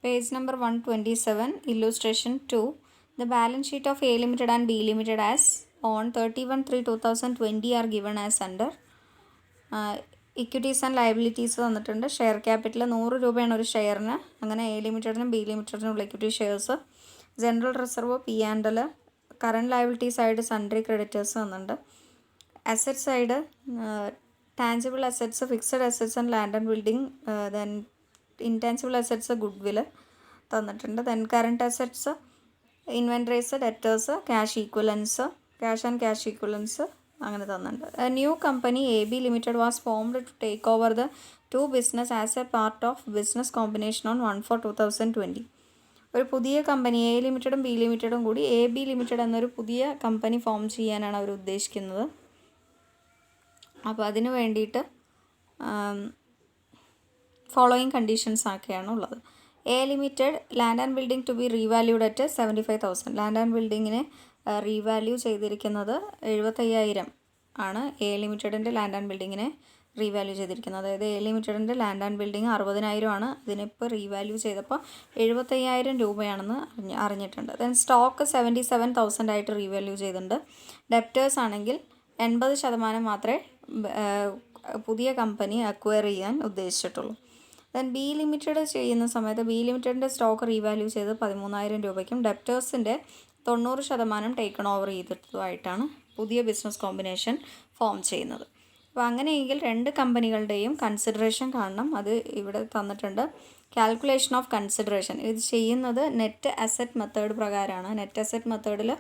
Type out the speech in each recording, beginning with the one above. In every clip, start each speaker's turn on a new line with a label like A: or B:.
A: Page number 127, illustration 2. The balance sheet of A Limited and B Limited as on 31/3/2020 are given as under. Equities and liabilities തന്നിട്ടുണ്ട്. Share capital 100 രൂപയാണ് ഒരു ഷെയറിന്. അങ്ങനെ A ലിമിറ്റഡിനും B ലിമിറ്റഡിനുള്ള equity shares. General reserve P and L. Current liabilities ആയിട്ട് sundry creditors തന്നിട്ടുണ്ട്. Asset side tangible assets, fixed assets and land and building, then intangible assets goodwill തന്നിട്ടുണ്ട്. Then current assets inventories, debtors, cash equivalents, cash and cash equivalents അങ്ങനെ തന്നിട്ടുണ്ട്. A new company A B limited was formed to take over the two business as A part of business combination on 1/4/2020. ഒരു പുതിയ company A ലിമിറ്റഡും B ലിമിറ്റഡും കൂടി A B limited എന്നൊരു പുതിയ company form ചെയ്യാനാണ് അവർ ഉദ്ദേശിക്കുന്നത്. അപ്പോൾ അതിന് വേണ്ടിയിട്ട് ഫോളോയിങ് കണ്ടീഷൻസ് ഒക്കെയാണ് ഉള്ളത്. A limited land and building to be revalued at 75,000. Land and ബിൽഡിങ്ങിനെ റീവാല്യൂ ചെയ്തിരിക്കുന്നത് 75,000 ആണ്. എ ലിമിറ്റഡിൻ്റെ ലാൻഡ് ആൻഡ് ബിൽഡിങ്ങിനെ റീവാല്യൂ ചെയ്തിരിക്കുന്നത്. അതായത് എ ലിമിറ്റഡിൻ്റെ ലാൻഡ് ആൻഡ് ബിൽഡിങ് 60,000 ആണ്. അതിനിപ്പോൾ റീവാല്യൂ ചെയ്തപ്പോൾ 75,000 രൂപയാണെന്ന് അറിഞ്ഞിട്ടുണ്ട്. ദെൻ സ്റ്റോക്ക് 77,000 ആയിട്ട് റീവാല്യൂ ചെയ്തിട്ടുണ്ട്. ഡെപ്റ്റേഴ്സ് ആണെങ്കിൽ 80% മാത്രമേ പുതിയ കമ്പനി അക്വയർ ചെയ്യാൻ ഉദ്ദേശിച്ചിട്ടുള്ളൂ. ദെൻ ബി ലിമിറ്റഡ് ചെയ്യുന്ന സമയത്ത് ബി ലിമിറ്റഡിൻ്റെ സ്റ്റോക്ക് റീവാല്യൂ ചെയ്ത് 13,000 രൂപയ്ക്കും ഡെപ്റ്റേഴ്സിൻ്റെ 90% ടേക്കൺ ഓവർ ചെയ്തിട്ടുമായിട്ടാണ് പുതിയ ബിസിനസ് കോമ്പിനേഷൻ ഫോം ചെയ്യുന്നത്. അപ്പോൾ അങ്ങനെയെങ്കിൽ രണ്ട് കമ്പനികളുടെയും കൺസിഡറേഷൻ കാണണം. അത് ഇവിടെ തന്നിട്ടുണ്ട്. കാൽക്കുലേഷൻ ഓഫ് കൺസിഡറേഷൻ ഇത് ചെയ്യുന്നത് നെറ്റ് അസറ്റ് മെത്തേഡ് പ്രകാരമാണ്. നെറ്റ് അസറ്റ് മെത്തേഡിൽ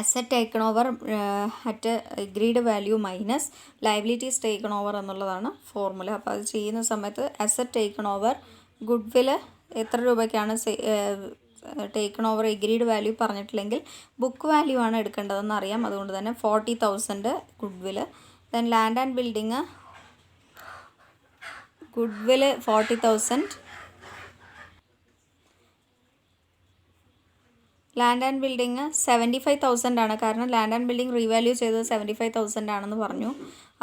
A: asset taken over at agreed value minus liabilities taken over എന്നുള്ളതാണ് ഫോർമുല. അപ്പോൾ അത് ചെയ്യുന്ന സമയത്ത് asset taken over goodwill എത്ര രൂപയ്ക്കാണ് ടേക്കൺ ഓവർ എഗ്രീഡ് വാല്യൂ പറഞ്ഞിട്ടില്ലെങ്കിൽ ബുക്ക് വാല്യൂ ആണ് എടുക്കേണ്ടതെന്ന് അറിയാം. അതുകൊണ്ട് തന്നെ 40,000 goodwill. Then land and building goodwill 40,000. Land and building 75,000 ആണ്. കാരണം ലാൻഡ് ആൻഡ് ബിൽഡിങ് റീവാല്യൂ ചെയ്തത് 75,000 ആണെന്ന് പറഞ്ഞു.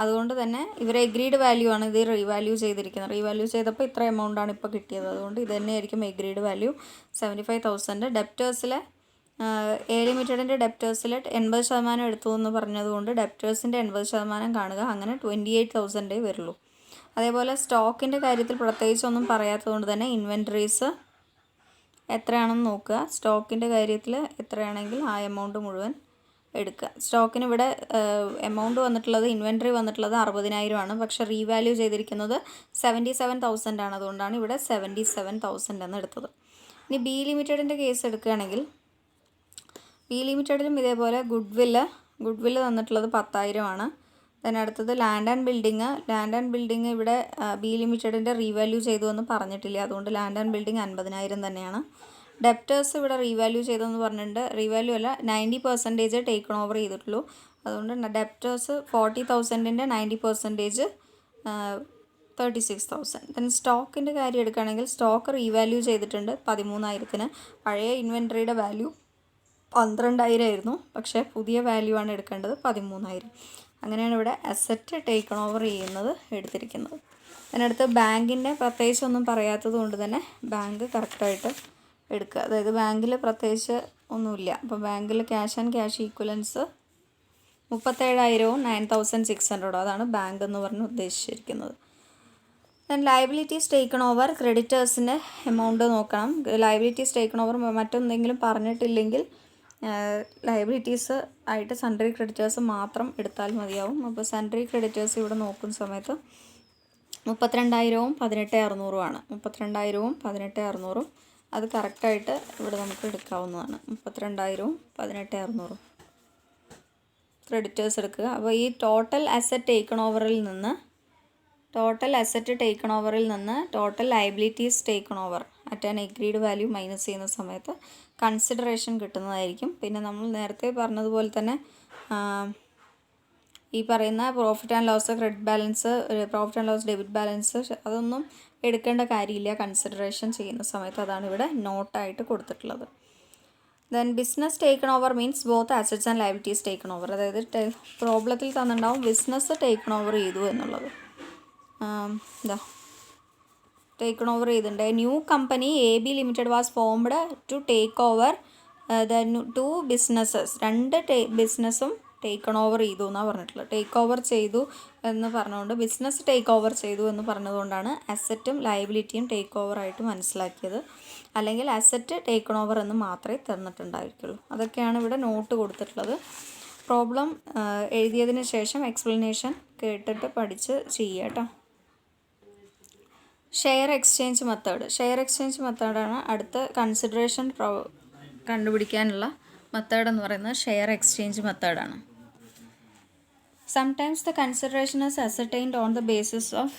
A: അതുകൊണ്ട് തന്നെ ഇവർ എഗ്രീഡ് വാല്യൂ ആണ് ഇത് റീവാല്യൂ ചെയ്തിരിക്കുന്നത്. റീവാല്യൂ ചെയ്തപ്പോൾ ഇത്ര എമൗണ്ടാണ് ഇപ്പോൾ കിട്ടിയത്. അതുകൊണ്ട് ഇത് തന്നെയായിരിക്കും എഗ്രീഡ് വാല്യൂ 75,000. ഡെപ്റ്റേഴ്സിൽ എ ലിമിറ്റഡിൻ്റെ ഡെപ്റ്റേഴ്സിൽ 80% എടുത്തു എന്ന് പറഞ്ഞതുകൊണ്ട് ഡെപ്റ്റേഴ്സിൻ്റെ 80% കാണുക. അങ്ങനെ 28,000 വരുള്ളൂ. അതേപോലെ സ്റ്റോക്കിൻ്റെ കാര്യത്തിൽ പ്രത്യേകിച്ചൊന്നും പറയാത്തതുകൊണ്ട് തന്നെ ഇൻവെൻട്രീസ് എത്രയാണെന്ന് നോക്കുക. സ്റ്റോക്കിൻ്റെ കാര്യത്തിൽ എത്രയാണെങ്കിൽ ആ എമൗണ്ട് മുഴുവൻ എടുക്കുക. സ്റ്റോക്കിന് ഇവിടെ എമൗണ്ട് വന്നിട്ടുള്ളത് ഇൻവെൻട്രി വന്നിട്ടുള്ളത് 60,000 ആണ്. പക്ഷേ റീവാല്യൂ ചെയ്തിരിക്കുന്നത് 77,000 ആണ്. അതുകൊണ്ടാണ് ഇവിടെ 77,000 എന്ന് എടുത്തത്. ഇനി ബി ലിമിറ്റഡിൻ്റെ കേസ് എടുക്കുകയാണെങ്കിൽ ബി ലിമിറ്റഡിലും ഇതേപോലെ ഗുഡ് വില്ല് തന്നിട്ടുള്ളത് 10,000 ആണ്. ദെൻ അടുത്തത് ലാൻഡ് ആൻഡ് ബിൽഡിങ് ഇവിടെ ബി ലിമിറ്റഡിൻ്റെ റീവാല്യൂ ചെയ്തു എന്ന് പറഞ്ഞിട്ടില്ല. അതുകൊണ്ട് ലാൻഡ് ആൻഡ് ബിൽഡിങ് 50,000 തന്നെയാണ്. ഡെപ്റ്റേഴ്സ് ഇവിടെ റീവാല്യൂ ചെയ്തെന്ന് പറഞ്ഞിട്ടുണ്ട്. റീവാല്യൂ അല്ല, 90% ടേക്കൺ ഓവർ ചെയ്തിട്ടുള്ളൂ. അതുകൊണ്ട് ഡെപ്റ്റേഴ്സ് 40,000ൻ്റെ 90% 36,000. ദെൻ സ്റ്റോക്കിൻ്റെ കാര്യം എടുക്കുകയാണെങ്കിൽ സ്റ്റോക്ക് റീവാല്യൂ ചെയ്തിട്ടുണ്ട് 13,000-ന്. പഴയ ഇൻവെൻട്രിയുടെ വാല്യൂ 12,000 ആയിരുന്നു. പക്ഷേ പുതിയ വാല്യൂ ആണ് എടുക്കേണ്ടത് 13,000. അങ്ങനെയാണ് ഇവിടെ അസറ്റ് ടേക്കൺ ഓവർ ചെയ്യുന്നത് എടുത്തിരിക്കുന്നത്. അതിനടുത്ത് ബാങ്കിൻ്റെ പ്രത്യേകിച്ച് ഒന്നും പറയാത്തത് കൊണ്ട് തന്നെ ബാങ്ക് കറക്റ്റായിട്ട് എടുക്കുക. അതായത് ബാങ്കിൽ പ്രത്യേകിച്ച് ഒന്നുമില്ല. അപ്പോൾ ബാങ്കിൽ ക്യാഷ് ആൻഡ് ക്യാഷ് ഈക്വലൻസ് 37,000-ഉം 9,600-ഉം അതാണ് ബാങ്ക് എന്ന് പറഞ്ഞ് ഉദ്ദേശിച്ചിരിക്കുന്നത്. ദെൻ ലയബിലിറ്റീസ് ടേക്കൺ ഓവർ ക്രെഡിറ്റേഴ്സിൻ്റെ എമൗണ്ട് നോക്കണം. ലയബിലിറ്റീസ് ടേക്കൺ ഓവർ മറ്റെന്തെങ്കിലും പറഞ്ഞിട്ടില്ലെങ്കിൽ ലയബിലിറ്റീസ് ആയിട്ട് സൺട്രി ക്രെഡിറ്റേഴ്സ് മാത്രം എടുത്താൽ മതിയാവും. അപ്പോൾ സൺട്രി ക്രെഡിറ്റേഴ്സ് ഇവിടെ നോക്കുന്ന സമയത്ത് 32,000-ഉം 18,600-ഉം ആണ്. 32,000-ഉം 18,600-ഉം അത് കറക്റ്റായിട്ട് ഇവിടെ നമുക്ക് എടുക്കാവുന്നതാണ്. 32,000-ഉം 18,600-ഉം ക്രെഡിറ്റേഴ്സ് എടുക്കുക. അപ്പോൾ ഈ ടോട്ടൽ അസറ്റ് ടേക്കൺ ഓവറിൽ നിന്ന് total liabilities taken over at an agreed value minus ചെയ്യുന്ന സമയത്ത് കൺസിഡറേഷൻ കിട്ടുന്നതായിരിക്കും. പിന്നെ നമ്മൾ നേരത്തെ പറഞ്ഞതുപോലെ തന്നെ ഈ പറയുന്ന profit and loss, credit balance, profit and loss debit balance അതൊന്നും എടുക്കേണ്ട കാര്യമില്ല കൺസിഡറേഷൻ ചെയ്യുന്ന സമയത്ത്. അതാണ് ഇവിടെ നോട്ടായിട്ട് കൊടുത്തിട്ടുള്ളത്. Then business taken over means both assets and liabilities taken over. അതായത് പ്രോബ്ലത്തിൽ തന്നിട്ടുണ്ടാവും ബിസിനസ് ടേക്കൺ ഓവർ ചെയ്തു എന്നുള്ളത്. ടേക്കൺ ഓവർ ചെയ്തിട്ടുണ്ട്. New company AB limited was formed to take over the 2 businesses. 2 ബിസിനസ്സും ടേക്കൺ ഓവർ ചെയ്തു എന്നാണ് പറഞ്ഞിട്ടുള്ളത്. ടേക്ക് ഓവർ ചെയ്തു എന്ന് പറഞ്ഞുകൊണ്ട് ബിസിനസ് ടേക്ക് ഓവർ ചെയ്തു എന്ന് പറഞ്ഞതുകൊണ്ടാണ് അസറ്റും ലയബിലിറ്റിയും ടേക്ക് ഓവറായിട്ട് മനസ്സിലാക്കിയത്. അല്ലെങ്കിൽ അസറ്റ് ടേക്കൺ ഓവർ എന്ന് മാത്രമേ തന്നിട്ടുണ്ടായിരിക്കുള്ളൂ. അതൊക്കെയാണ് ഇവിടെ നോട്ട് കൊടുത്തിട്ടുള്ളത്. പ്രോബ്ലം എഴുതിയതിന് ശേഷം എക്സ്പ്ലനേഷൻ കേട്ടിട്ട് പഠിച്ച് ചെയ്യുക കേട്ടോ. ഷെയർ എക്സ്ചേഞ്ച് മെത്തേഡാണ് അടുത്ത കൺസിഡറേഷൻ കണ്ടുപിടിക്കാനുള്ള മെത്തേഡ് എന്ന് പറയുന്നത് ഷെയർ എക്സ്ചേഞ്ച് മെത്തേഡാണ്. Sometimes the consideration is ascertained on the basis of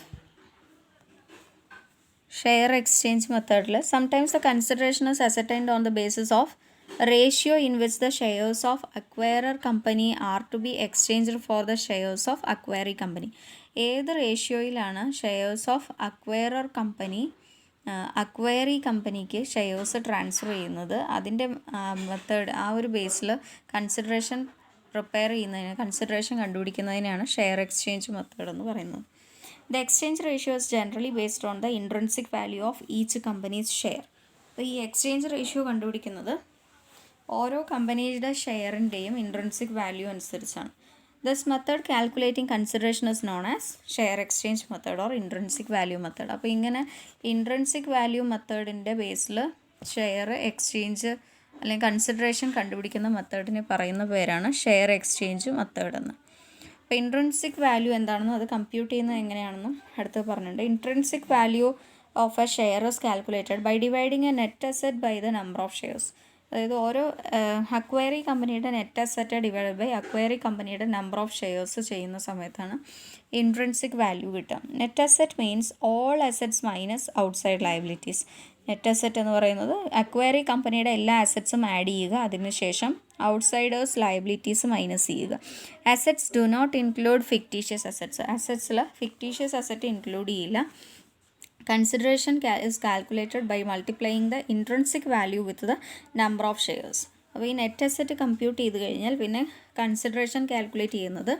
A: share exchange മെത്തേഡിൽ sometimes the consideration is ascertained on the basis of ratio in which the shares of acquirer company are to be exchanged for the shares of acquiree company. ഏത് റേഷ്യോയിലാണ് shares of acquirer company acquiree കമ്പനിക്ക് shares transfer ചെയ്യുന്നത്, അതിൻ്റെ method ആ ഒരു ബേസിൽ consideration consideration കണ്ടുപിടിക്കുന്നതിനാണ് share exchange method എന്ന് പറയുന്നത്. The exchange ratio is generally based on the intrinsic value of each companies share. അപ്പോൾ ഈ എക്സ്ചേഞ്ച് റേഷ്യോ കണ്ടുപിടിക്കുന്നത് ഓരോ കമ്പനിയുടെ ഷെയറിൻ്റെയും ഇൻട്രിൻസിക് വാല്യൂ അനുസരിച്ചാണ്. This method calculating consideration is known as share exchange method or intrinsic value method. അപ്പോൾ ഇങ്ങനെ intrinsic value മെത്തേഡിൻ്റെ ബേസിൽ share exchange അല്ലെങ്കിൽ consideration കണ്ടുപിടിക്കുന്ന മെത്തേഡിനെ പറയുന്ന പേരാണ് ഷെയർ എക്സ്ചേഞ്ച് മെത്തേഡ് എന്ന്. അപ്പോൾ ഇൻട്രിൻസിക് വാല്യൂ എന്താണെന്നും അത് കമ്പ്യൂട്ട് ചെയ്യുന്നത് എങ്ങനെയാണെന്നും അടുത്ത് പറഞ്ഞിട്ടുണ്ട്. Intrinsic value of a share is calculated by dividing a net asset by the number of shares. അതായത് ഓരോ അക്വയറി കമ്പനിയുടെ net asset divide by acquiree കമ്പനിയുടെ നമ്പർ ഓഫ് ഷെയർസ് ചെയ്യുന്ന സമയത്താണ് ഇൻട്രിൻസിക് വാല്യൂ കിട്ടുക. Net asset means all assets minus outside liabilities. Net asset എന്ന് പറയുന്നത് acquiree കമ്പനിയുടെ എല്ലാ അസറ്റ്സും ആഡ് ചെയ്യുക, അതിനുശേഷം ഔട്ട്സൈഡേഴ്സ് ലയബിലിറ്റീസ് മൈനസ് ചെയ്യുക. Assets do not include fictitious assets. അസെറ്റ്സിൽ ഫിക്റ്റീഷ്യസ് അസെറ്റ് ഇൻക്ലൂഡ് ചെയ്യില്ല. Consideration is calculated by multiplying the intrinsic value with the number of shares. അപ്പോൾ ഈ നെറ്റ് അസെറ്റ് കമ്പ്യൂട്ട് ചെയ്ത് കഴിഞ്ഞാൽ പിന്നെ കൺസിഡറേഷൻ കാൽക്കുലേറ്റ് ചെയ്യുന്നത്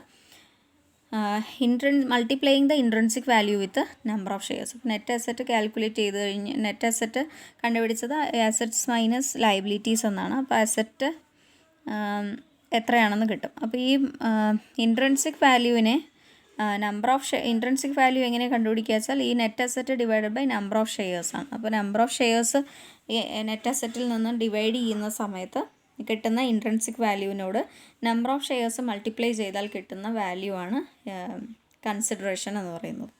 A: multiplying the intrinsic value with number of shares. Net asset calculate ചെയ്ത് കഴിഞ്ഞ് net asset കണ്ടുപിടിച്ചത് assets minus liabilities എന്നാണ്. അപ്പോൾ അസെറ്റ് എത്രയാണെന്ന് കിട്ടും. അപ്പോൾ ഈ ഇൻട്രിൻസിക് വാല്യൂവിനെ ഇൻട്രിൻസിക് വാല്യൂ എങ്ങനെ കണ്ടുപിടിക്കുക വെച്ചാൽ ഈ net asset divided by number of ഷെയർസാണ്. അപ്പോൾ നമ്പർ ഓഫ് ഷെയർസ് നെറ്റ് അസെറ്റിൽ നിന്നും ഡിവൈഡ് ചെയ്യുന്ന സമയത്ത് കിട്ടുന്ന ഇൻട്രിൻസിക് വാല്യൂവിനോട് നമ്പർ ഓഫ് ഷെയർസ് മൾട്ടിപ്ലൈ ചെയ്താൽ കിട്ടുന്ന വാല്യൂ ആണ് കൺസിഡറേഷൻ എന്ന് പറയുന്നത്.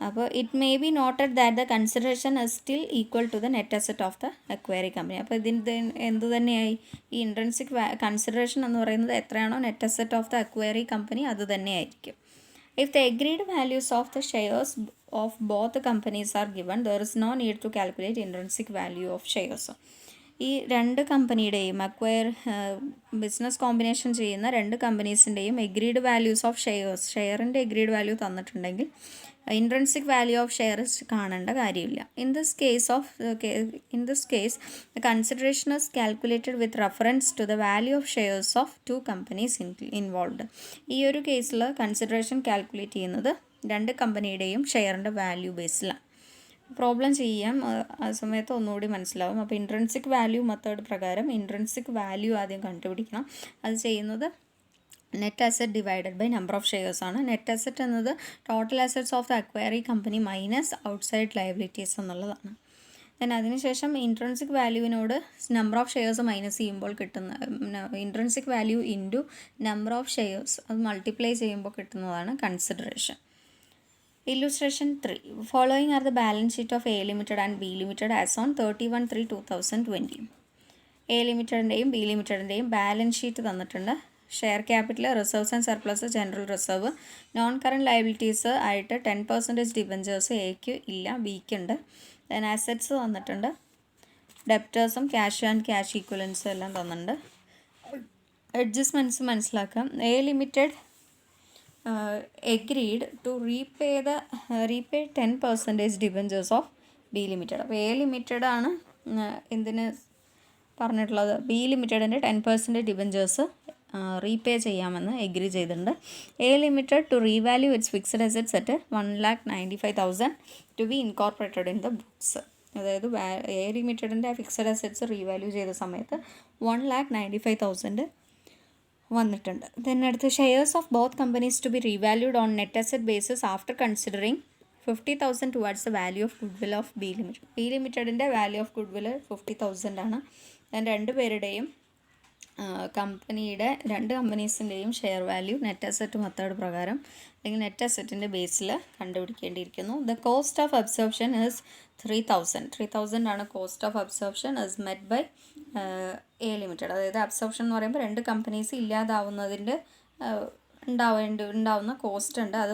A: അപ്പോൾ it may be noted that the consideration is still equal to the net asset of the acquiree company. അപ്പോൾ ഇതിൻ്റെ എന്ത് തന്നെയായി ഈ ഇൻട്രിൻസിക് കൺസിഡറേഷൻ എന്ന് പറയുന്നത് എത്രയാണോ net asset of the acquiree company അത് തന്നെയായിരിക്കും. If the agreed values of the shares of both the companies are given, there is no need to calculate intrinsic value of shares. ഈ രണ്ട് കമ്പനിയുടെയും business combination ചെയ്യുന്ന രണ്ട് കമ്പനീസിൻ്റെയും agreed values of ഷെയറിൻ്റെ agreed value തന്നിട്ടുണ്ടെങ്കിൽ intrinsic value of shares കാണേണ്ട കാര്യമില്ല. In this case the consideration is calculated with reference to the value of shares of 2 companies involved. ഈ ഒരു കേസിൽ കൺസിഡറേഷൻ കാൽക്കുലേറ്റ് ചെയ്യുന്നത് രണ്ട് കമ്പനിയുടെയും ഷെയറിൻ്റെ വാല്യൂ ബേസിലാണ്. പ്രോബ്ലം ചെയ്യാം, ആ സമയത്ത് ഒന്നുകൂടി മനസ്സിലാവും. അപ്പോൾ ഇൻട്രിൻസിക് വാല്യൂ മെത്തേഡ് പ്രകാരം ഇൻട്രിൻസിക് വാല്യൂ ആദ്യം കണ്ടുപിടിക്കണം. അത് ചെയ്യുന്നത് net asset divided by number of shares ആണ്. നെറ്റ് അസെറ്റ് എന്നത് total assets of the acquiree company minus outside liabilities എന്നുള്ളതാണ്. ദെൻ അതിനുശേഷം ഇൻട്രിൻസിക് വാല്യൂവിനോട് നമ്പർ ഓഫ് ഷെയർസ് മൈനസ് ചെയ്യുമ്പോൾ കിട്ടുന്ന intrinsic value into number of shares അത് മൾട്ടിപ്ലൈ ചെയ്യുമ്പോൾ കിട്ടുന്നതാണ് consideration. Illustration 3. Following are the balance sheet of A Limited and B Limited as on 31/3/2020. A ലിമിറ്റഡിൻ്റെയും B ലിമിറ്റഡിൻ്റെയും ബാലൻസ് ഷീറ്റ് തന്നിട്ടുണ്ട്. Share capital, reserves and surplus, general reserve, non current liabilities ആയിട്ട് 10% debentures എക്ക് ഇല്ല, ബിക്ക് ഉണ്ട്. ദെൻ അസെറ്റ്സ് തന്നിട്ടുണ്ട്. ഡെപ്റ്റേഴ്സും ക്യാഷ് ആൻഡ് ക്യാഷ് ഈക്വലൻസും എല്ലാം തന്നിട്ടുണ്ട്. അഡ്ജസ്റ്റ്മെൻറ്റ്സ് മനസ്സിലാക്കാം. A limited agreed to repay 10% debentures of B limited. അപ്പോൾ എ ലിമിറ്റഡ് ആണ് എന്തിന് പറഞ്ഞിട്ടുള്ളത്, ബി ലിമിറ്റഡിൻ്റെ 10% ഡിബഞ്ചേഴ്സ് റീപേ ചെയ്യാമെന്ന് എഗ്രി ചെയ്തിട്ടുണ്ട്. A limited to revalue its fixed assets at 1,95,000 to B incorporated in the books. അതായത് എ ലിമിറ്റഡിൻ്റെ ഫിക്സഡ് അസറ്റ്സ് റീവാല്യൂ ചെയ്ത സമയത്ത് 1,95,000 വന്നിട്ടുണ്ട്. ദെൻ അടുത്ത് shares of both companies to be revalued on net asset basis after considering 50,000 towards the value of goodwill of B limited. B ലിമിറ്റഡിൻ്റെ value of goodwill 50,000 ആണ്. Then രണ്ടുപേരുടെയും കമ്പനിയുടെ രണ്ട് കമ്പനീസിൻ്റെയും share value net asset method പ്രകാരം അല്ലെങ്കിൽ net അസറ്റിൻ്റെ ബേസിൽ കണ്ടുപിടിക്കേണ്ടിയിരിക്കുന്നു. The cost of absorption is 3,000 ആണ് cost of absorption is met by A limited. അതായത് അബ്സോർപ്ഷൻ എന്ന് പറയുമ്പോൾ രണ്ട് കമ്പനീസ് ഇല്ലാതാവുന്നതിൻ്റെ ഉണ്ടാവുന്ന കോസ്റ്റ് ഉണ്ട്, അത്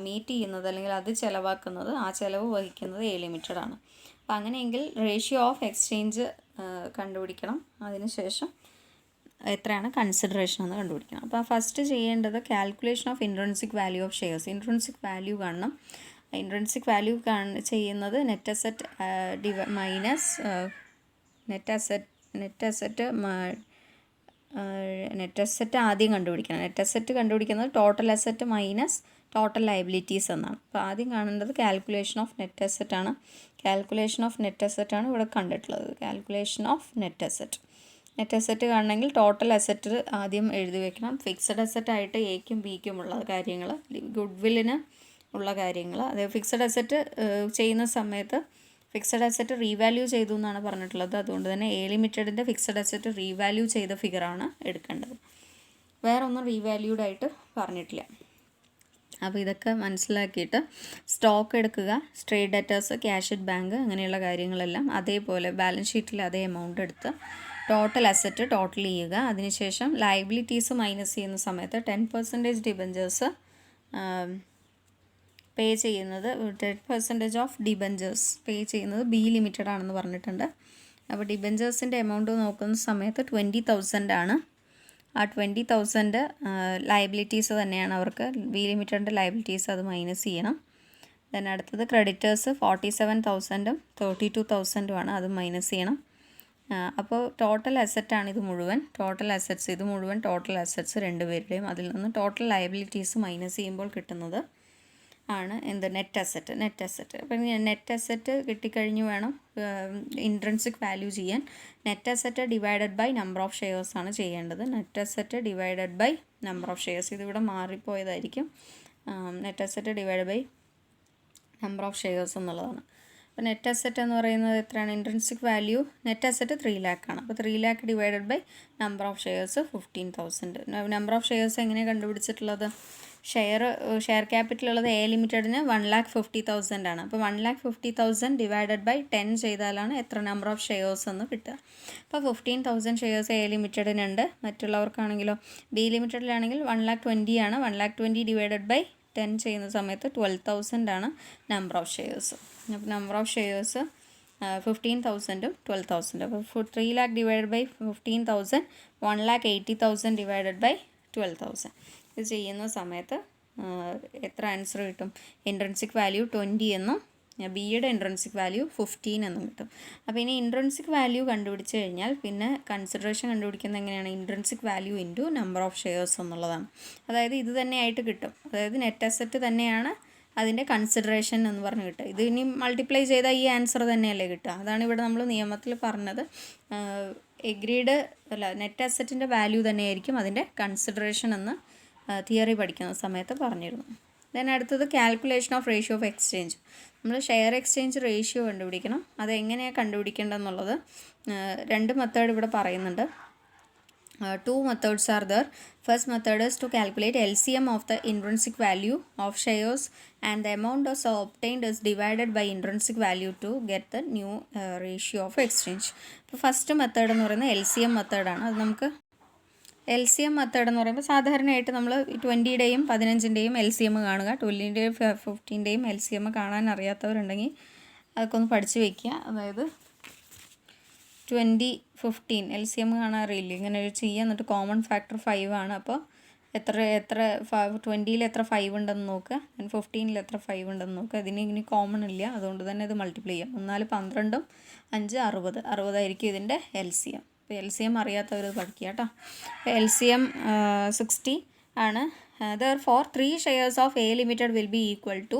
A: മീറ്റ് ചെയ്യുന്നത് അല്ലെങ്കിൽ അത് ചിലവാക്കുന്നത്, ആ ചിലവ് വഹിക്കുന്നത് എ ലിമിറ്റഡ് ആണ്. അപ്പം അങ്ങനെയെങ്കിൽ റേഷ്യോ ഓഫ് എക്സ്ചേഞ്ച് കണ്ടുപിടിക്കണം. അതിനുശേഷം എത്രയാണ് കൺസിഡറേഷൻ എന്ന് കണ്ടുപിടിക്കണം. അപ്പോൾ ഫസ്റ്റ് ചെയ്യേണ്ടത് calculation of intrinsic value of shares. Intrinsic value കാണണം. ഇൻട്രിൻസിക് വാല്യൂ ചെയ്യുന്നത് net asset minus net asset ആദ്യം കണ്ടുപിടിക്കണം. നെറ്റ് അസറ്റ് കണ്ടുപിടിക്കുന്നത് total asset minus total liabilities എന്നാണ്. അപ്പോൾ ആദ്യം കാണേണ്ടത് കാൽക്കുലേഷൻ ഓഫ് നെറ്റ് അസറ്റ് ആണ്. കാൽക്കുലേഷൻ ഓഫ് നെറ്റ് അസറ്റ് ആണ് ഇവിടെ കണ്ടിട്ടുള്ളത്. കാൽക്കുലേഷൻ ഓഫ് നെറ്റ് അസറ്റ് കാണണമെങ്കിൽ ടോട്ടൽ അസറ്റ് ആദ്യം എഴുതി വെക്കണം. ഫിക്സഡ് അസറ്റ് ആയിട്ട് എക്കും ബിക്കും ഉള്ള കാര്യങ്ങൾ, ഗുഡ് വില്ലിന് ഉള്ള കാര്യങ്ങൾ. അതായത് ഫിക്സഡ് അസറ്റ് ചെയ്യുന്ന സമയത്ത് ഫിക്സഡ് അസറ്റ് റീവാല്യൂ ചെയ്തു എന്നാണ് പറഞ്ഞിട്ടുള്ളത്. അതുകൊണ്ട് തന്നെ എ ലിമിറ്റഡിൻ്റെ ഫിക്സഡ് അസറ്റ് റീവാല്യൂ ചെയ്ത ഫിഗറാണ് എടുക്കേണ്ടത്. വേറെ ഒന്നും റീവാല്യൂഡ് ആയിട്ട് പറഞ്ഞിട്ടില്ല. അപ്പോൾ ഇതൊക്കെ മനസ്സിലാക്കിയിട്ട് സ്റ്റോക്ക് എടുക്കുക, trade debtors, cash at bank, അങ്ങനെയുള്ള കാര്യങ്ങളെല്ലാം അതേപോലെ ബാലൻസ് ഷീറ്റിൽ അതേ എമൗണ്ട് എടുത്ത് ടോട്ടൽ അസറ്റ് ടോട്ടൽ ചെയ്യുക. അതിനുശേഷം ലയബിലിറ്റീസ് മൈനസ് ചെയ്യുന്ന സമയത്ത് 10% ഡിബഞ്ചേഴ്സ് പേ ചെയ്യുന്നത് 10% ഓഫ് ഡിബഞ്ചേഴ്സ് പേ ചെയ്യുന്നത് ബി ലിമിറ്റഡ് ആണെന്ന് പറഞ്ഞിട്ടുണ്ട്. അപ്പോൾ ഡിബഞ്ചേഴ്സിൻ്റെ എമൗണ്ട് നോക്കുന്ന സമയത്ത് 20,000 ആണ്. ആ 20,000 ലയബിലിറ്റീസ് തന്നെയാണ് അവർക്ക്. ബി ലിമിറ്റഡിൻ്റെ ലയബിലിറ്റീസ് അത് മൈനസ് ചെയ്യണം. ദെൻ അടുത്തത് ക്രെഡിറ്റേഴ്സ് 47,000ഉം 32,000ഉമാണ്, അത് മൈനസ് ചെയ്യണം. അപ്പോൾ ടോട്ടൽ അസറ്റാണ് ഇത് മുഴുവൻ. ടോട്ടൽ അസറ്റ്സ് രണ്ടുപേരുടെയും. അതിൽ നിന്ന് ടോട്ടൽ ലയബിലിറ്റീസ് മൈനസ് ചെയ്യുമ്പോൾ കിട്ടുന്നത് ആണ് എന്ത് നെറ്റ് അസറ്റ്. അപ്പം നെറ്റ് അസറ്റ് കിട്ടിക്കഴിഞ്ഞ് വേണം ഇൻട്രിൻസിക് വാല്യൂ ചെയ്യാൻ. Net asset divided by number of shares ആണ് ചെയ്യേണ്ടത്. Net asset divided by number of shares, ഇതിവിടെ മാറിപ്പോയതായിരിക്കും. Net asset divide by number of shares എന്നുള്ളതാണ്. അപ്പോൾ നെറ്റ് അസറ്റ് എന്ന് പറയുന്നത് എത്രയാണ്? Intrinsic value net asset 3 lakh ആണ്. അപ്പോൾ 3 lakh divided by number of shares 15,000. Number of shares എങ്ങനെയാണ് കണ്ടുപിടിച്ചിട്ടുള്ളത്? ഷെയർ ക്യാപിറ്റൽ ഉള്ളത് എ ലിമിറ്റഡിന് 1,50,000 ആണ്. അപ്പോൾ 1,50,000 ഡിവൈഡഡ് ബൈ 10 ചെയ്താലാണ് എത്ര നമ്പർ ഓഫ് ഷെയർസ് എന്ന് കിട്ടുക. അപ്പോൾ 15,000 ഷെയർസ് എ ലിമിറ്റഡിനുണ്ട്. മറ്റുള്ളവർക്കാണെങ്കിലോ ബി ലിമിറ്റഡിലാണെങ്കിൽ 1,20,000 ആണ്. 1,20,000 ഡിവൈഡഡ് ബൈ 10 ചെയ്യുന്ന സമയത്ത് 12,000 ആണ് നമ്പർ ഓഫ് ഷെയർസ്. അപ്പോൾ നമ്പർ ഓഫ് ഷെയർസ് 15,000ഉം 12,000. അപ്പോൾ 3 lakh divided by 15,000, 1,80,000 divided by 12,000. ഇത് ചെയ്യുന്ന സമയത്ത് എത്ര ആൻസർ കിട്ടും? ഇൻട്രിൻസിക് വാല്യൂ 20 എന്നും ബിയുടെ ഇൻട്രിൻസിക് വാല്യൂ 15 എന്നും കിട്ടും. അപ്പോൾ ഇനി ഇൻട്രിൻസിക് വാല്യൂ കണ്ടുപിടിച്ച് കഴിഞ്ഞാൽ പിന്നെ കൺസിഡറേഷൻ കണ്ടുപിടിക്കുന്നത് എങ്ങനെയാണ്? Intrinsic value into number of shares എന്നുള്ളതാണ്. അതായത് ഇത് തന്നെയായിട്ട് കിട്ടും. അതായത് നെറ്റ് അസറ്റ് തന്നെയാണ് അതിൻ്റെ കൺസിഡറേഷൻ എന്ന് പറഞ്ഞ് കിട്ടുക. ഇത് ഇനി മൾട്ടിപ്ലൈ ചെയ്താൽ ഈ ആൻസർ തന്നെയല്ലേ കിട്ടുക. അതാണ് ഇവിടെ നമ്മൾ നിയമത്തിൽ പറഞ്ഞത്. എഗ്രീഡ് നെറ്റ് അസറ്റിൻ്റെ വാല്യൂ തന്നെയായിരിക്കും അതിൻ്റെ കൺസിഡറേഷൻ എന്ന് തിയറി പഠിക്കുന്ന സമയത്ത് പറഞ്ഞിരുന്നു. ദെൻ അടുത്തത് calculation of ratio of exchange. നമ്മൾ ഷെയർ എക്സ്ചേഞ്ച് റേഷ്യോ കണ്ടുപിടിക്കണം. അതെങ്ങനെയാണ് കണ്ടുപിടിക്കേണ്ടതെന്നുള്ളത് 2 മെത്തേഡ് ഇവിടെ പറയുന്നുണ്ട്. 2 methods are there. First method is to calculate LCM of the intrinsic value of shares and the amount is obtained is divided by intrinsic value to get the new ratio of exchange. അപ്പോൾ first method എന്ന് പറയുന്നത് LCM മെത്തേഡാണ്. അത് നമുക്ക് LCM method എന്ന് പറയുമ്പോൾ സാധാരണയായിട്ട് നമ്മൾ 20യുടെയും 15ൻ്റെയും LCM കാണുക. 20ൻ്റെയും 15ൻ്റെയും LCM കാണാൻ അറിയാത്തവരുണ്ടെങ്കിൽ അതൊക്കെ ഒന്ന് പഠിച്ച് വയ്ക്കുക. അതായത് 20, 15 LCM കാണാറില്ല, ഇങ്ങനെ ഒരു ചെയ്യുക. എന്നിട്ട് കോമൺ ഫാക്ടർ 5 ആണ്. അപ്പോൾ എത്ര 20യിൽ എത്ര 5 ഉണ്ടെന്ന് നോക്കുക, 15ൽ എത്ര 5 ഉണ്ടെന്ന് നോക്കുക. ഇനി കോമൺ ഇല്ല, അതുകൊണ്ട് തന്നെ ഇത് മൾട്ടിപ്ലൈ ചെയ്യാം. 4 12, 5 60 ആയിരിക്കും ഇതിൻ്റെ LCM. അപ്പോൾ LCM അറിയാത്തവർ പഠിക്കുക കേട്ടോ. അപ്പോൾ LCM 60 ആണ്. therefore 3 shares of A Limited will be equal to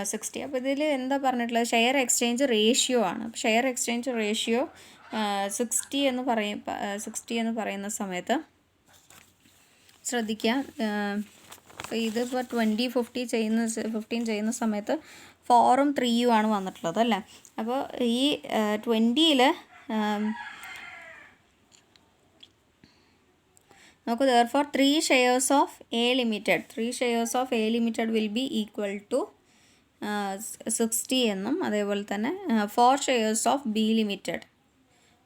A: 60. അപ്പോൾ ഇതിൽ എന്താ പറഞ്ഞിട്ടുള്ളത്, ഷെയർ എക്സ്ചേഞ്ച് റേഷ്യോ ആണ്. ഷെയർ എക്സ്ചേഞ്ച് റേഷ്യോ 60 എന്ന് പറയുന്ന സമയത്ത് ശ്രദ്ധിക്കുക, ഇതിപ്പോൾ 15 ചെയ്യുന്ന സമയത്ത് 4ഉം 3ഉം ആണ് വന്നിട്ടുള്ളത് അല്ലേ. അപ്പോൾ ഈ 20ൽ നമുക്ക് therefore 3 shares of A Limited will be equal to 60 എന്നും അതേപോലെ തന്നെ 4 shares of B Limited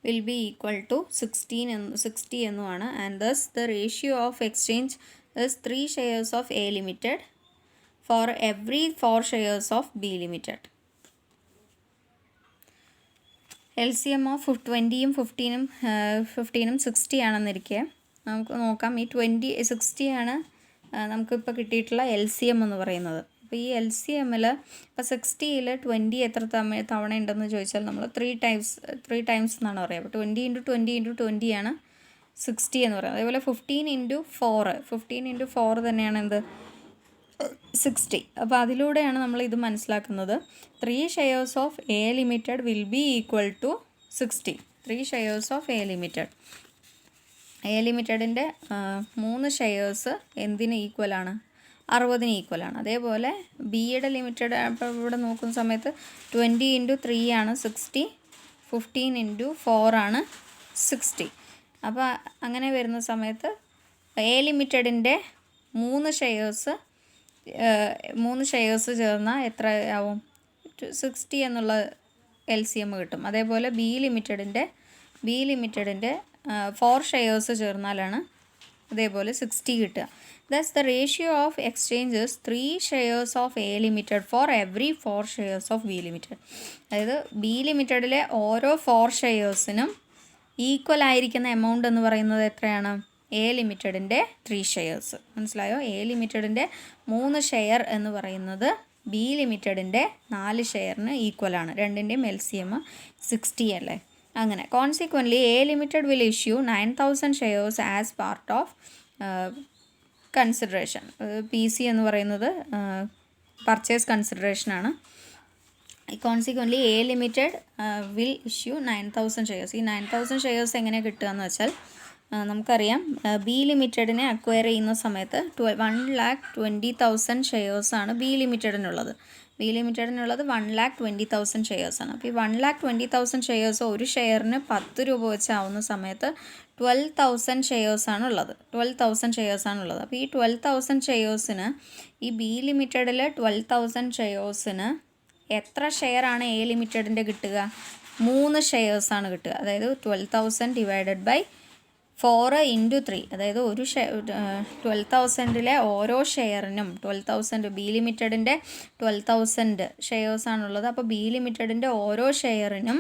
A: will be equal to 60 എന്നുമാണ്. and thus the ratio of exchange is 3 shares of A Limited for every 4 shares of B Limited. LCM of 20ഉം 15ഉം 60 ആണെന്നിരിക്കുക. നമുക്ക് നോക്കാം. ഈ 60 ആണ് നമുക്കിപ്പോൾ കിട്ടിയിട്ടുള്ള LCM എന്ന് പറയുന്നത്. അപ്പോൾ ഈ LCMൽ ഇപ്പോൾ 60ൽ 20 എത്ര തവണ ഉണ്ടെന്ന് ചോദിച്ചാൽ നമ്മൾ 3 ടൈംസ് എന്നാണ് പറയുക. അപ്പോൾ 20 × 20 × 20 ആണ് 60 എന്ന് പറയുന്നത്. അതേപോലെ 15 × 4 തന്നെയാണ് എന്ത് 60. അപ്പോൾ അതിലൂടെയാണ് നമ്മൾ ഇത് മനസ്സിലാക്കുന്നത്. 3 shares of A Limited will be equal to 60. 3 shares of A Limited. A Limitedൻ്റെ 3 shares എന്തിന് ഈക്വലാണ്, 60ന് ഈക്വലാണ്. അതേപോലെ ബിയുടെ ലിമിറ്റഡ് അപ്പോൾ ഇവിടെ നോക്കുന്ന സമയത്ത് 20 × 3 ആണ് 60, 15 × 4 ആണ് 60. അപ്പോൾ അങ്ങനെ വരുന്ന സമയത്ത് A Limitedൻ്റെ 3 ഷെയർസ് ചേർന്നാൽ എത്ര ആവും, 60 എന്നുള്ള LCM കിട്ടും. അതേപോലെ ബി ലിമിറ്റഡിൻ്റെ 4 ഷെയർസ് ചേർന്നാലാണ് അതേപോലെ 60 കിട്ടുക. Thus the ratio of exchange is 3 shares of A Limited for every 4 shares of B Limited. അതായത് ബി ലിമിറ്റഡിലെ ഓരോ 4 ഷെയർസിനും ഈക്വൽ ആയിരിക്കുന്ന എമൗണ്ട് എന്ന് പറയുന്നത് എത്രയാണ്, A Limitedൻ്റെ 3 ഷെയർസ്. മനസ്സിലായോ? A Limitedൻ്റെ 3 ഷെയർ എന്ന് പറയുന്നത് ബി ലിമിറ്റഡിൻ്റെ 4 ഷെയറിന് ഈക്വലാണ്. രണ്ടിൻ്റെയും LCM 60 അല്ലേ. അങ്ങനെ consequently A Limited will issue 9,000 shares as part of consideration. PC എന്ന് പറയുന്നത് പർച്ചേസ് കൺസിഡറേഷനാണ്. Consequently A Limited will issue 9,000 shares. ഈ 9,000 shares എങ്ങനെ കിട്ടുക എന്ന് വെച്ചാൽ നമുക്കറിയാം, ബി ലിമിറ്റഡിനെ അക്വയർ ചെയ്യുന്ന സമയത്ത് 1,20,000 ഷെയർസാണ് ബി ലിമിറ്റഡിനുള്ളത്. 1,20,000 ഷെയർസാണ്. അപ്പോൾ ഈ 1,20,000 ഷെയർസ് ഒരു ഷെയറിന് 10 രൂപ വെച്ചാവുന്ന സമയത്ത് 12,000 ഷെയർസാണുള്ളത്. അപ്പോൾ ഈ 12,000 ഷെയർസിന് ഈ ബി ലിമിറ്റഡിൽ 12,000 ഷെയർസിന് എത്ര ഷെയറാണ് A Limitedൻ്റെ കിട്ടുക, 3 ഷെയർസാണ് കിട്ടുക. അതായത് 12,000 ഡിവൈഡഡ് ബൈ 4 × 3. അതായത് 12,000ലെ ഓരോ ഷെയറിനും 12,000 ബി ലിമിറ്റഡിൻ്റെ 12,000 ഷെയർസാണുള്ളത്. അപ്പോൾ ബി ലിമിറ്റഡിൻ്റെ ഓരോ ഷെയറിനും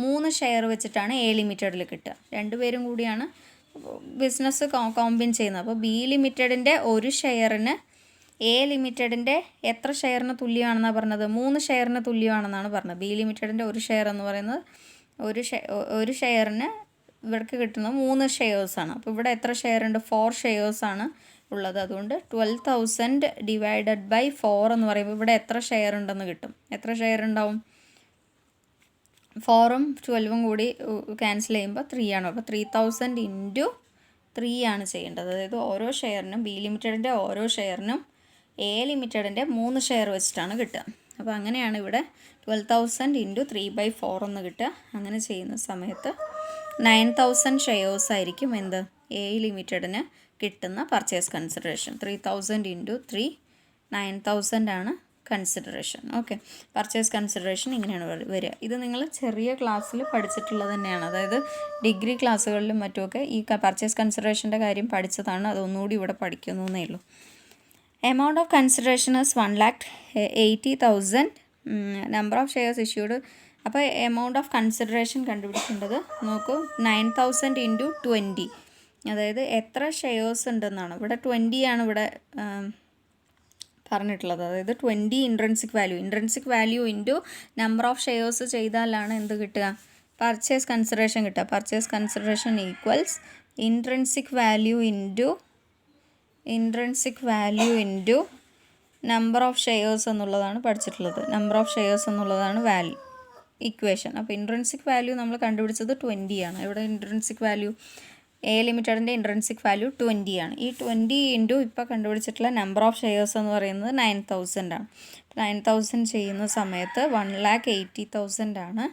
A: 3 ഷെയർ വെച്ചിട്ടാണ് A Limitedൽ കിട്ടുക. രണ്ടുപേരും കൂടിയാണ് ബിസിനസ് കോമ്പിൻ ചെയ്യുന്നത്. അപ്പോൾ ബി ലിമിറ്റഡിൻ്റെ ഒരു ഷെയറിന് A Limitedൻ്റെ എത്ര ഷെയറിന് തുല്യമാണെന്നാണ് പറഞ്ഞത്, 3 ഷെയറിന് തുല്യമാണെന്നാണ് പറഞ്ഞത്. ബി ലിമിറ്റഡിൻ്റെ ഒരു ഷെയർ എന്ന് പറയുന്നത് ഒരു ഷെയറിന് ഇവർക്ക് കിട്ടുന്നത് 3 ഷെയർസാണ്. അപ്പോൾ ഇവിടെ എത്ര ഷെയർ ഉണ്ട്, 4 ഷെയർസാണ് ഉള്ളത്. അതുകൊണ്ട് 12,000 ഡിവൈഡഡ് ബൈ 4 എന്ന് പറയുമ്പോൾ ഇവിടെ എത്ര ഷെയർ ഉണ്ടെന്ന് കിട്ടും. എത്ര ഷെയർ ഉണ്ടാവും, 4ഉം 12ഉം കൂടി ക്യാൻസൽ ചെയ്യുമ്പോൾ 3 ആണ്. അപ്പോൾ 3,000 × 3 ആണ് ചെയ്യേണ്ടത്. അതായത് ഓരോ ഷെയറിനും ബി ലിമിറ്റഡിൻ്റെ ഓരോ ഷെയറിനും A Limitedൻ്റെ 3 ഷെയർ വെച്ചിട്ടാണ് കിട്ടുക. അപ്പോൾ അങ്ങനെയാണ് ഇവിടെ 12,000 × 3/4 എന്ന് കിട്ടുക. അങ്ങനെ ചെയ്യുന്ന സമയത്ത് 9,000 ഷെയർസ് ആയിരിക്കും എന്ത് A Limitedന് കിട്ടുന്ന പർച്ചേസ് കൺസിഡറേഷൻ. 3,000 × 3 9,000 ആണ് കൺസിഡറേഷൻ. ഓക്കെ, പർച്ചേസ് കൺസിഡറേഷൻ ഇങ്ങനെയാണ് വരിക. ഇത് നിങ്ങൾ ചെറിയ ക്ലാസ്സിൽ പഠിച്ചിട്ടുള്ളത് തന്നെയാണ്. അതായത് ഡിഗ്രി ക്ലാസ്സുകളിലും മറ്റുമൊക്കെ ഈ പർച്ചേസ് കൺസിഡറേഷൻ്റെ കാര്യം പഠിച്ചതാണ്. അതൊന്നുകൂടി ഇവിടെ പഠിക്കുന്നേ ഉള്ളൂ. Amount of consideration is 1,80,000. Number of shares issued. അപ്പോൾ എമൗണ്ട് ഓഫ് കൺസിഡറേഷൻ കണ്ടുപിടിക്കേണ്ടത് നോക്കൂ, 9,000 × 20. അതായത് എത്ര ഷെയർസ് ഉണ്ടെന്നാണ്. ഇവിടെ 20 ആണ് ഇവിടെ പറഞ്ഞിട്ടുള്ളത്. അതായത് 20 intrinsic value into number of shares ചെയ്താലാണ് എന്ത് കിട്ടുക, പർച്ചേസ് കൺസിഡറേഷൻ കിട്ടുക. Purchase consideration equals intrinsic value into number of shares എന്നുള്ളതാണ് പഠിച്ചിട്ടുള്ളത്. നമ്പർ ഓഫ് ഷെയർസ് എന്നുള്ളതാണ് ഇക്വേഷൻ. അപ്പോൾ ഇൻട്രിൻസിക് വാല്യൂ നമ്മൾ കണ്ടുപിടിച്ചത് 20 ആണ്. ഇവിടെ ഇൻട്രിൻസിക് വാല്യൂ എ ലിമിറ്റഡിൻ്റെ ഇൻട്രിൻസിക് വാല്യൂ 20 ആണ്. ഈ 20 ഇൻറ്റു ഇപ്പോൾ കണ്ടുപിടിച്ചിട്ടുള്ള നമ്പർ ഓഫ് ഷെയർസ് എന്ന് പറയുന്നത് 9000 ആണ്. 9000 ചെയ്യുന്ന സമയത്ത് 1,80,000 ആണ്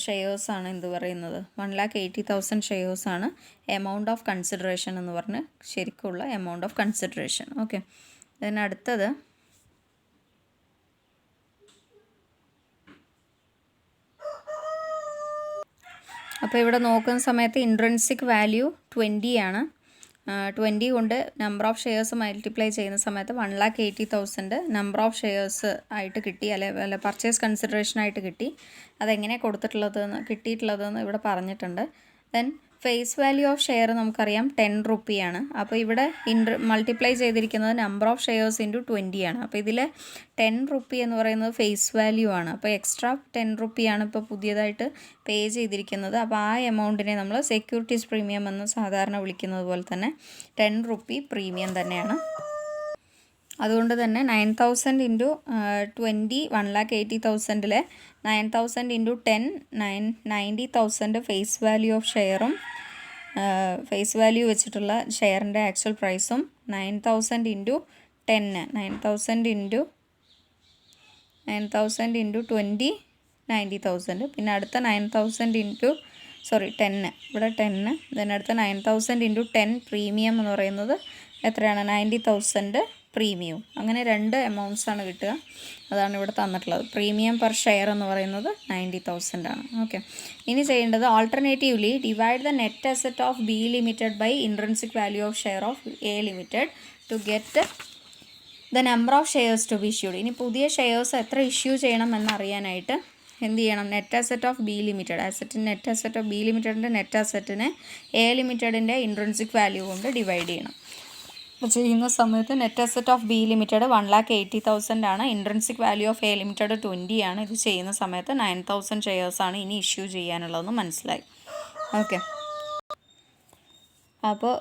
A: ഷെയർസാണ് എന്ത് പറയുന്നത്, 1,80,000 ഷെയർസാണ് എമൗണ്ട് ഓഫ് കൺസിഡറേഷൻ എന്ന് പറഞ്ഞ് ശരിക്കുള്ള എമൗണ്ട് ഓഫ് കൺസിഡറേഷൻ. ഓക്കെ, ഇതിനടുത്തത് അപ്പോൾ ഇവിടെ നോക്കുന്ന സമയത്ത് ഇൻട്രിൻസിക് വാല്യൂ 20 ആണ്. 20 കൊണ്ട് നമ്പർ ഓഫ് ഷെയർസ് മൾട്ടിപ്ലൈ ചെയ്യുന്ന സമയത്ത് 1,80,000 നമ്പർ ഓഫ് ഷെയർസ് ആയിട്ട് കിട്ടി, അല്ലെ പർച്ചേസ് കൺസിഡറേഷനായിട്ട് കിട്ടി. അതെങ്ങനെ കിട്ടിയിട്ടുള്ളതെന്ന് ഇവിടെ പറഞ്ഞിട്ടുണ്ട്. Then face value of share നമുക്കറിയാം 10 റുപ്പിയാണ്. അപ്പോൾ ഇവിടെ മൾട്ടിപ്ലൈ ചെയ്തിരിക്കുന്നത് നമ്പർ ഓഫ് ഷെയർസ് ഇൻറ്റു 20 ആണ്. അപ്പോൾ ഇതിൽ 10 റുപ്പി എന്ന് പറയുന്നത് ഫേസ് വാല്യൂ ആണ്. അപ്പോൾ എക്സ്ട്രാ 10 റുപ്പിയാണ് ഇപ്പോൾ പുതിയതായിട്ട് പേ ചെയ്തിരിക്കുന്നത്. അപ്പോൾ ആ എമൗണ്ടിനെ നമ്മൾ സെക്യൂരിറ്റീസ് പ്രീമിയം എന്ന് സാധാരണ വിളിക്കുന്നത് പോലെ തന്നെ 10 റുപ്പി പ്രീമിയം തന്നെയാണ്. അതുകൊണ്ട് തന്നെ 9,000 into 20 1,80,000 9,000 into 10 90,000 face value of ഷെയറും ഫേസ് വാല്യൂ വെച്ചിട്ടുള്ള ഷെയറിൻ്റെ ആക്ച്വൽ പ്രൈസും 9,000 ഇൻറ്റു 10 9,000 ഇൻറ്റു 20 90,000 പിന്നെ അടുത്ത 9,000 ഇൻറ്റു 10 ഇവിടെ 10 ഇതിനടുത്ത 9,000 ഇൻറ്റു 10 പ്രീമിയം എന്ന് പറയുന്നത് എത്രയാണ് 90,000 പ്രീമിയം. അങ്ങനെ രണ്ട് എമൗണ്ട്സ് ആണ് കിട്ടുക. അതാണ് ഇവിടെ തന്നിട്ടുള്ളത്. പ്രീമിയം പെർ ഷെയർ എന്ന് പറയുന്നത് 90,000 ആണ്. ഓക്കെ, ഇനി ചെയ്യേണ്ടത് alternatively divide the net asset of B limited by intrinsic value of share of A limited to get the number of shares to be issued. ഇനി പുതിയ ഷെയർസ് എത്ര ഇഷ്യൂ ചെയ്യണം എന്നറിയാനായിട്ട് എന്ത് ചെയ്യണം, net asset of B limited net asset of B ലിമിറ്റഡിൻ്റെ net അസറ്റിനെ A ലിമിറ്റഡിൻ്റെ ഇൻട്രിൻസിക് വാല്യൂ കൊണ്ട് ഡിവൈഡ് ചെയ്യണം. അപ്പോൾ ചെയ്യുന്ന സമയത്ത് net asset of B limited 1,80,000 ആണ്. Intrinsic value of A limited 20 ആണ്. ഇത് ചെയ്യുന്ന സമയത്ത് 9,000 ഷെയർസാണ് ഇനി ഇഷ്യൂ ചെയ്യാനുള്ളതെന്ന് മനസ്സിലായി. ഓക്കെ, അപ്പോൾ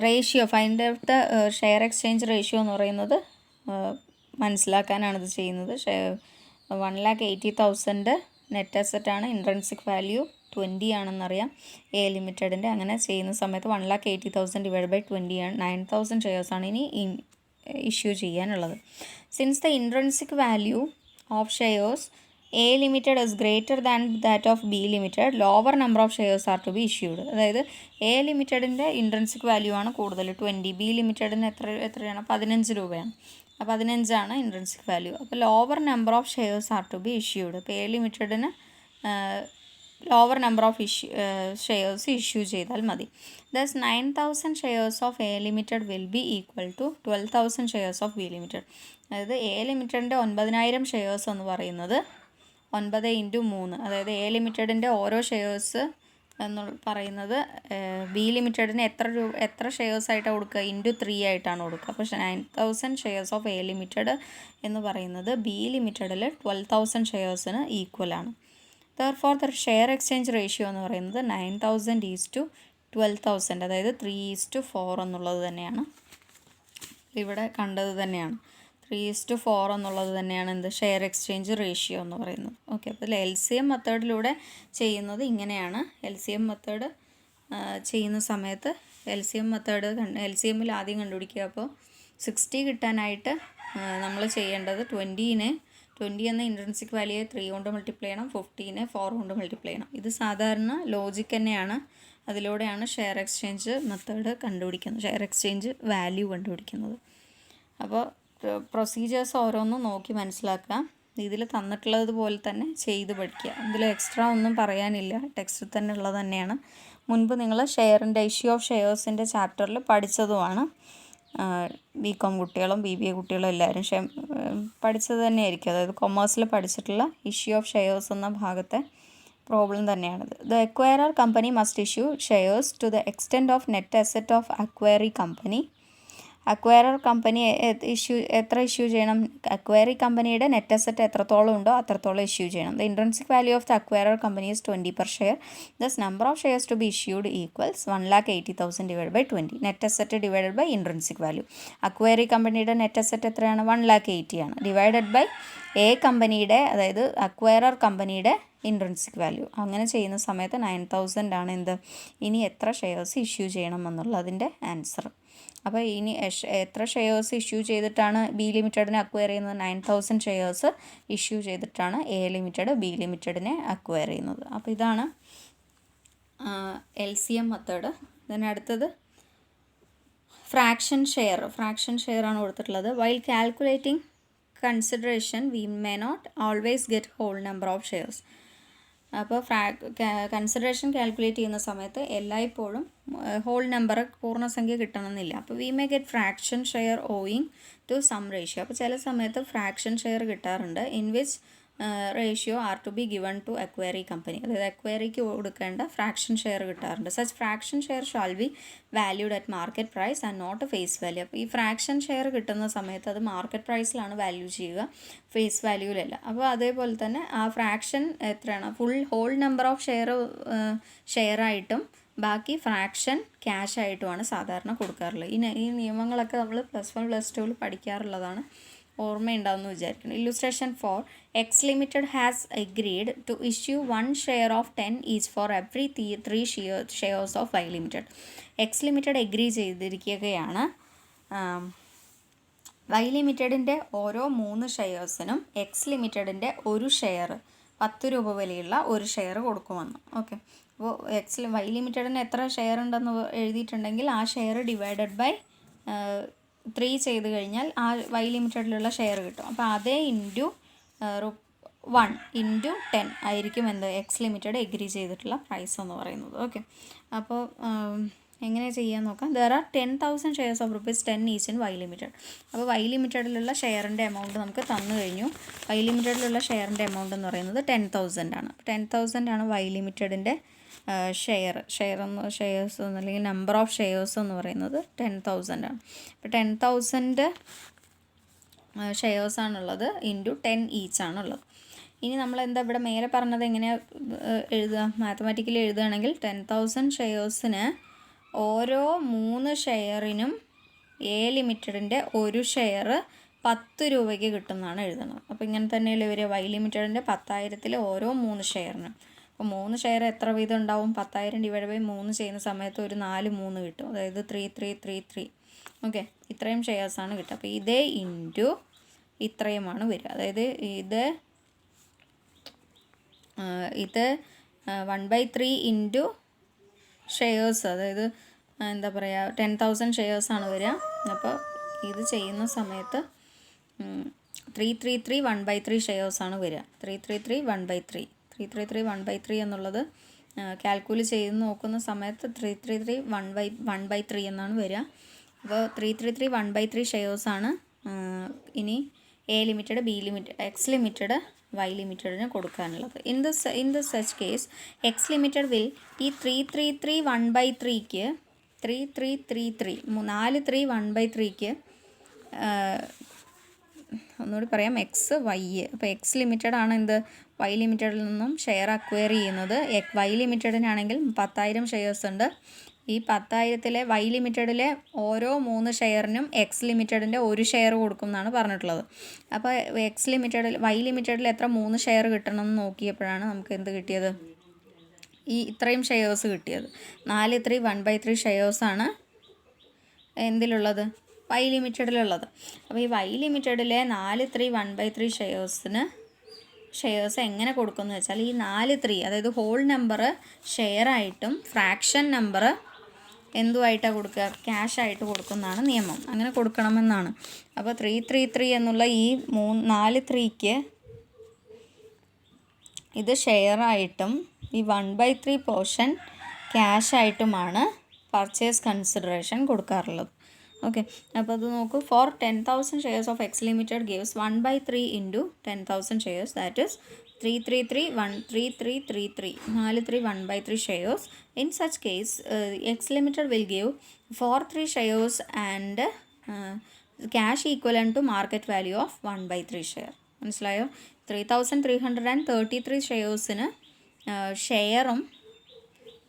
A: ratio find out the share exchange ratio എന്ന് പറയുന്നത് മനസ്സിലാക്കാനാണ് ഇത് ചെയ്യുന്നത്. 1,80,000 നെറ്റ് അസറ്റാണ്, ഇൻട്രിൻസിക് വാല്യൂ 20 ആണെന്നറിയാം എ ലിമിറ്റഡിൻ്റെ. അങ്ങനെ ചെയ്യുന്ന സമയത്ത് 1,80,000 ഡിവൈഡ് ബൈ 20 ആണ്. 9,000 ഷെയർസാണ് ഇനി ഇഷ്യൂ ചെയ്യാനുള്ളത്. Since the intrinsic value of shares A limited is greater than that of B limited lower number of shares are to be issued. അതായത് എ ലിമിറ്റഡിൻ്റെ intrinsic value ആണ് കൂടുതൽ 20, ബി ലിമിറ്റഡിന് എത്രയാണ് 15 രൂപയാണ്. അപ്പോൾ 15 ആണ് ഇൻട്രിൻസിക് വാല്യൂ. അപ്പോൾ lower number of shares are to be issued. അപ്പോൾ എ ലിമിറ്റഡിന് lower number of shares issue ചെയ്താൽ മതി. Thus 9,000 shares of A limited will be equal to 12,000 shares of B limited. അതായത് എ ലിമിറ്റഡിൻ്റെ 9,000 ഷെയർസ് എന്ന് പറയുന്നത് 9 into 3, അതായത് എ ലിമിറ്റഡിൻ്റെ ഓരോ ഷെയർസ് എന്ന് പറയുന്നത് ബി ലിമിറ്റഡിന് എത്ര ഷെയർസ് ആയിട്ടാണ് കൊടുക്കുക, ഇൻറ്റു 3 ആയിട്ടാണ് കൊടുക്കുക. അപ്പോൾ 9,000 ഷെയർസ് ഓഫ് എ ലിമിറ്റഡ് എന്ന് പറയുന്നത് ബി ലിമിറ്റഡിൽ 12,000 ഷെയർസിന് ഈക്വലാണ്. Therefore the share exchange ratio എന്ന് പറയുന്നത് 9,000 ഈസ് ടു 12,000, അതായത് 3:4 എന്നുള്ളത് തന്നെയാണ് ഇവിടെ കണ്ടത് തന്നെയാണ്. 3:4 എന്നുള്ളത് തന്നെയാണ് എന്ത് ഷെയർ എക്സ്ചേഞ്ച് റേഷ്യോ എന്ന് പറയുന്നത്. ഓക്കെ, അപ്പോൾ LCM മെത്തേഡിലൂടെ ചെയ്യുന്നത് ഇങ്ങനെയാണ്. LCM മെത്തേഡ് ചെയ്യുന്ന സമയത്ത് LCMൽ ആദ്യം കണ്ടുപിടിക്കുക. അപ്പോൾ 60 കിട്ടാനായിട്ട് നമ്മൾ ചെയ്യേണ്ടത് 20 എന്ന ഇൻട്രിൻസിക് വാല്യൂയെ 3 കൊണ്ട് മൾട്ടിപ്ലൈ ചെയ്യണം, 50നെ 4 കൊണ്ട് മൾട്ടിപ്ലൈ ചെയ്യണം. ഇത് സാധാരണ ലോജിക്ക് തന്നെയാണ്. അതിലൂടെയാണ് ഷെയർ എക്സ്ചേഞ്ച് മെത്തേഡ് കണ്ടുപിടിക്കുന്നത്, ഷെയർ എക്സ്ചേഞ്ച് വാല്യൂ കണ്ടുപിടിക്കുന്നത്. അപ്പോൾ പ്രൊസീജിയേഴ്സ് ഓരോന്നും നോക്കി മനസ്സിലാക്കുക. ഇതിൽ തന്നിട്ടുള്ളത് പോലെ തന്നെ ചെയ്ത് പഠിക്കുക. ഇതിൽ എക്സ്ട്രാ ഒന്നും പറയാനില്ല, ടെക്സ്റ്റിൽ തന്നെ ഉള്ളത് തന്നെയാണ്. മുൻപ് നിങ്ങൾ ഷെയറിൻ്റെ ഇഷ്യൂ ഓഫ് ഷെയർസിൻ്റെ ചാപ്റ്ററിൽ പഠിച്ചതുമാണ്. BCom കുട്ടികളും BBA കുട്ടികളും എല്ലാവരും പഠിച്ചത് തന്നെയായിരിക്കും. അതായത് കൊമേഴ്സിൽ പഠിച്ചിട്ടുള്ള ഇഷ്യൂ ഓഫ് ഷെയർസ് എന്ന ഭാഗത്തെ പ്രോബ്ലം തന്നെയാണിത്. The acquirer company must issue shares to the extent of net asset of acquiree company acquirer company എത്ര ഇഷ്യൂ ചെയ്യണം? അക്വയറി കമ്പനിയുടെ നെറ്റ് അസറ്റ് എത്രത്തോളം ഉണ്ടോ അത്രത്തോളം ഇഷ്യൂ ചെയ്യണം. The intrinsic value of the acquirer company is 20 per share. Thus number of shares to be issued equals 1,80,000 divide by 20. Net asset divided by intrinsic value. Acquiree കമ്പനിയുടെ net asset എത്രയാണ്? 1,80,000 ആണ്. Divided by A കമ്പനിയുടെ, അതായത് acquirer കമ്പനിയുടെ intrinsic value. അങ്ങനെ ചെയ്യുന്ന സമയത്ത് 9,000 ആണ് എന്ത്, ഇനി എത്ര ഷെയർസ് ഇഷ്യൂ ചെയ്യണം എന്നുള്ളതിൻ്റെ ആൻസർ. അപ്പോൾ ഇനി എത്ര ഷെയർസ് ഇഷ്യൂ ചെയ്തിട്ടാണ് ബി ലിമിറ്റഡിനെ അക്വയർ ചെയ്യുന്നത്? 9,000 ഷെയർസ് ഇഷ്യൂ ചെയ്തിട്ടാണ് എ ലിമിറ്റഡ് ബി ലിമിറ്റഡിനെ അക്വയർ ചെയ്യുന്നത്. അപ്പോൾ ഇതാണ് LCM മെത്തേഡ്. അടുത്തത് ഫ്രാക്ഷൻ ഷെയർ ആണ് കൊടുത്തിട്ടുള്ളത്. While calculating consideration we may not always get whole number of shares. അപ്പോൾ കൺസിഡറേഷൻ കാൽക്കുലേറ്റ് ചെയ്യുന്ന സമയത്ത് എല്ലായ്പ്പോഴും ഹോൾ നമ്പർ പൂർണ്ണസംഖ്യ കിട്ടണമെന്നില്ല. അപ്പോൾ we may get fraction share owing to some ratio. അപ്പോൾ ചില സമയത്ത് ഫ്രാക്ഷൻ ഷെയർ കിട്ടാറുണ്ട്, in which ratio are to be given to acquiree company. അതായത് അക്വയറിക്ക് കൊടുക്കേണ്ട ഫ്രാക്ഷൻ ഷെയർ കിട്ടാറുണ്ട്. Such fraction share shall be valued at market price and not face value. അപ്പോൾ ഈ ഫ്രാക്ഷൻ ഷെയർ കിട്ടുന്ന സമയത്ത് അത് മാർക്കറ്റ് പ്രൈസിലാണ് വാല്യൂ ചെയ്യുക, ഫേസ് വാല്യൂവിലല്ല. അപ്പോൾ അതേപോലെ തന്നെ ആ ഫ്രാക്ഷൻ എത്രയാണ്, ഹോൾ നമ്പർ ഓഫ് ഷെയറായിട്ടും ബാക്കി ഫ്രാക്ഷൻ ക്യാഷ് ആയിട്ടുമാണ് സാധാരണ കൊടുക്കാറുള്ളത്. ഈ നിയമങ്ങളൊക്കെ നമ്മൾ +1 +2 പഠിക്കാറുള്ളതാണ്, ഓർമ്മയുണ്ടാവുമെന്ന് വിചാരിക്കണം. Illustration 4. X limited has agreed to issue 1 share of 10 each for every 3 shares of Y limited. X limited agree ചെയ്തിരിക്കുകയാണ് വൈ ലിമിറ്റഡിൻ്റെ ഓരോ 3 ഷെയർസിനും എക്സ് ലിമിറ്റഡിൻ്റെ ഒരു ഷെയർ 10 രൂപ വിലയുള്ള ഒരു ഷെയർ കൊടുക്കുമെന്ന്. ഓക്കെ, അപ്പോൾ വൈ ലിമിറ്റഡിന് എത്ര ഷെയർ ഉണ്ടെന്ന് എഴുതിയിട്ടുണ്ടെങ്കിൽ ആ ഷെയർ ഡിവൈഡഡ് ബൈ 3 ചെയ്ത് കഴിഞ്ഞാൽ ആ വൈ ലിമിറ്റഡിലുള്ള ഷെയർ കിട്ടും. അപ്പോൾ അതേ ഇൻറ്റു 1 ഇൻറ്റു 10 ആയിരിക്കും എന്ത്, എക്സ് ലിമിറ്റഡ് എഗ്രി ചെയ്തിട്ടുള്ള പ്രൈസ് എന്ന് പറയുന്നത്. ഓക്കെ, അപ്പോൾ എങ്ങനെ ചെയ്യാൻ നോക്കാം. There are 10,000 shares of ₹10 each in Y limited. അപ്പോൾ വൈ ലിമിറ്റഡിലുള്ള ഷെയറിൻ്റെ എമൗണ്ട് നമുക്ക് തന്നു കഴിഞ്ഞു. വൈ ലിമിറ്റഡിലുള്ള ഷെയറിൻ്റെ എമൗണ്ട് എന്ന് പറയുന്നത് 10,000 ആണ്. 10,000 ആണ് വൈ ലിമിറ്റഡിൻ്റെ ഷെയർസ് അല്ലെങ്കിൽ നമ്പർ ഓഫ് ഷെയർസ് എന്ന് പറയുന്നത് 10,000 ആണ്. അപ്പോൾ 10,000 ഷെയർസാണുള്ളത്, ഇൻറ്റു 10 ഈച്ച് ആണുള്ളത്. ഇനി നമ്മൾ എന്താ ഇവിടെ മേലെ പറഞ്ഞത് എങ്ങനെയാണ് എഴുതുക, മാത്തമാറ്റിക്കലി എഴുതുകയാണെങ്കിൽ 10,000 ഷെയർസിന് ഓരോ 3 ഷെയറിനും എ ലിമിറ്റഡിൻ്റെ ഒരു ഷെയർ 10 രൂപയ്ക്ക് കിട്ടുമെന്നാണ് എഴുതുന്നത്. അപ്പോൾ ഇങ്ങനെ തന്നെയല്ലേ വരിക, വൈ ലിമിറ്റഡിൻ്റെ 10,000 ഓരോ 3 ഷെയറിനും. അപ്പോൾ 3 ഷെയർ എത്ര വീതം ഉണ്ടാവും, 10,000 ഡിവൈഡ് ബൈ 3 ചെയ്യുന്ന സമയത്ത് ഒരു 4 3 കിട്ടും, അതായത് 3. ഓക്കെ, ഇത്രയും ഷെയർസാണ് കിട്ടുക. അപ്പോൾ ഇതേ ഇൻറ്റു ഇത്രയുമാണ് വരിക, അതായത് ഇത് 1/3 ഇൻറ്റു ഷെയർസ്, അതായത് എന്താ പറയുക 10,000 ഷെയർസാണ് വരിക. അപ്പോൾ ഇത് ചെയ്യുന്ന സമയത്ത് 333 1/3 ഷെയർസാണ് വരിക. 333 1/3 എന്നുള്ളത് കാൽക്കുലേറ്റ് ചെയ്ത് നോക്കുന്ന സമയത്ത് 333 1/3 എന്നാണ് വരിക. അപ്പോൾ 333 1/3 ഷെയർസാണ് ഇനി A limited B limited X limited Y ലിമിറ്റഡിന് കൊടുക്കാനുള്ളത്. In the such case X limited will ഈ 333 1/3ക്ക് 4 1/3ക്ക് ഒന്നുകൂടി പറയാം, എക്സ് വൈ. അപ്പോൾ എക്സ് ലിമിറ്റഡ് ആണ് എന്ത്, വൈ ലിമിറ്റഡിൽ നിന്നും ഷെയർ അക്വയർ ചെയ്യുന്നത്. വൈ ലിമിറ്റഡിനാണെങ്കിൽ 10,000 ഷെയർസ് ഉണ്ട്. ഈ 10,000-ലെ വൈ ലിമിറ്റഡിലെ ഓരോ 3 ഷെയറിനും എക്സ് ലിമിറ്റഡിൻ്റെ ഒരു ഷെയർ കൊടുക്കും എന്നാണ് പറഞ്ഞിട്ടുള്ളത്. അപ്പോൾ വൈ ലിമിറ്റഡിൽ എത്ര 3 ഷെയർ കിട്ടണം എന്ന് നോക്കിയപ്പോഴാണ് നമുക്ക് എന്ത് കിട്ടിയത്, ഇത്രയും ഷെയർസ് കിട്ടിയത്. 4 1/3 ഷെയർസാണ് എന്തിലുള്ളത്, വൈ ലിമിറ്റഡിലുള്ളത്. അപ്പോൾ ഈ വൈ ലിമിറ്റഡിലെ 4 1/3 ഷെയർസ് എങ്ങനെ കൊടുക്കുമെന്ന് വെച്ചാൽ ഈ 4 അതായത് ഹോൾ നമ്പർ ഷെയറായിട്ടും ഫ്രാക്ഷൻ നമ്പർ എന്തുമായിട്ടാണ് കൊടുക്കുക, ക്യാഷ് ആയിട്ട് കൊടുക്കുന്നതാണ് നിയമം, അങ്ങനെ കൊടുക്കണമെന്നാണ്. അപ്പോൾ 3 എന്നുള്ള ഈ 4 ഇത് ഷെയറായിട്ടും ഈ 1/3 പോർഷൻ ക്യാഷ് ആയിട്ടുമാണ് പർച്ചേസ് കൺസിഡറേഷൻ കൊടുക്കാറുള്ളത്. ഓക്കെ, അപ്പോൾ അത് നോക്കൂ. For 10,000 shares of X limited gives 1/3 into 10,000 shares, that is 333 1/3 shares. In such case, X Limited will give 4 3 shares and cash equivalent to market value of 1/3 share. മനസ്സിലായോ? 3333 ഷെയർസിന് ഷെയറും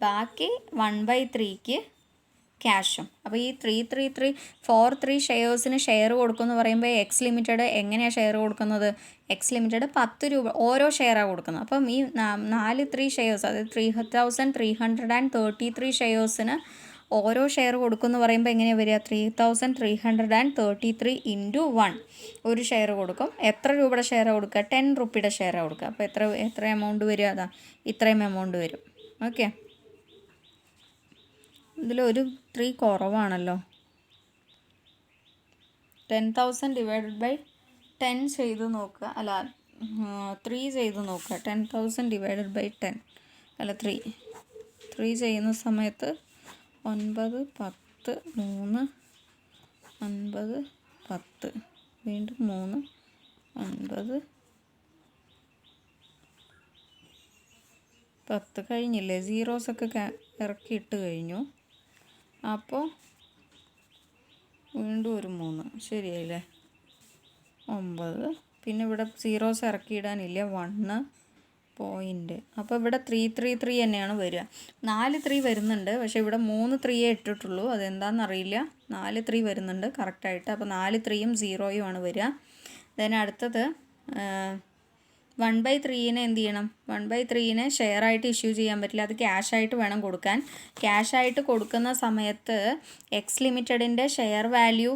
A: ബാക്കി 1/3ക്ക് ക്യാഷും. അപ്പോൾ ഈ 3343 ഷെയർസിന് ഷെയർ കൊടുക്കുമെന്ന് പറയുമ്പോൾ എക്സ് ലിമിറ്റഡ് എങ്ങനെയാണ് ഷെയർ കൊടുക്കുന്നത്? എക്സ് ലിമിറ്റഡ് 10 രൂപ ഓരോ ഷെയറാണ് കൊടുക്കുന്നത്. അപ്പം ഈ 3 ഷെയർസ്, അതായത് 3333 ഷെയർസിന് ഓരോ ഷെയർ കൊടുക്കുമെന്ന് പറയുമ്പോൾ എങ്ങനെയാണ് വരിക? 3333 ഇൻറ്റു 1 ഒരു ഷെയർ കൊടുക്കും. എത്ര രൂപയുടെ ഷെയറാണ് കൊടുക്കുക? 10 റുപ്പിയുടെ ഷെയറാണ് കൊടുക്കുക. അപ്പോൾ എത്ര എമൗണ്ട് വരിക? അതാ ഇത്രയും എമൗണ്ട് വരും. ഓക്കെ, ഇതിലൊരു 3 കുറവാണല്ലോ. 10,000 ഡിവൈഡഡ് ബൈ 10 ചെയ്ത് നോക്കുക. അല്ല, 3 ചെയ്ത് നോക്കുക. 10,000 ഡിവൈഡഡ് ബൈ 10 അല്ല 3 ചെയ്യുന്ന സമയത്ത് 9 10 3 9 10 വീണ്ടും 3 9 10 കഴിഞ്ഞില്ലേ? സീറോസൊക്കെ ഇറക്കിയിട്ട് കഴിഞ്ഞു. അപ്പോൾ വീണ്ടും ഒരു 3 ശരിയായില്ലേ? 9. പിന്നെ ഇവിടെ സീറോസ് ഇറക്കിയിടാനില്ല. 1 പോയിൻ്റ്. അപ്പോൾ ഇവിടെ 333 തന്നെയാണ് വരിക. 4 3 വരുന്നുണ്ട്, പക്ഷേ ഇവിടെ 3 3 ഇട്ടിട്ടുള്ളൂ. അതെന്താണെന്നറിയില്ല. 4 3 വരുന്നുണ്ട് കറക്റ്റായിട്ട്. അപ്പോൾ 4 3യും 0യും ആണ് വരിക. ദെൻ അടുത്തത് 1/3നെ എന്ത് ചെയ്യണം? 1/3നെ ഷെയറായിട്ട് ഇഷ്യൂ ചെയ്യാൻ പറ്റില്ല. അത് ക്യാഷായിട്ട് വേണം കൊടുക്കാൻ. ക്യാഷായിട്ട് കൊടുക്കുന്ന സമയത്ത് എക്സ് ലിമിറ്റഡിൻ്റെ ഷെയർ വാല്യൂ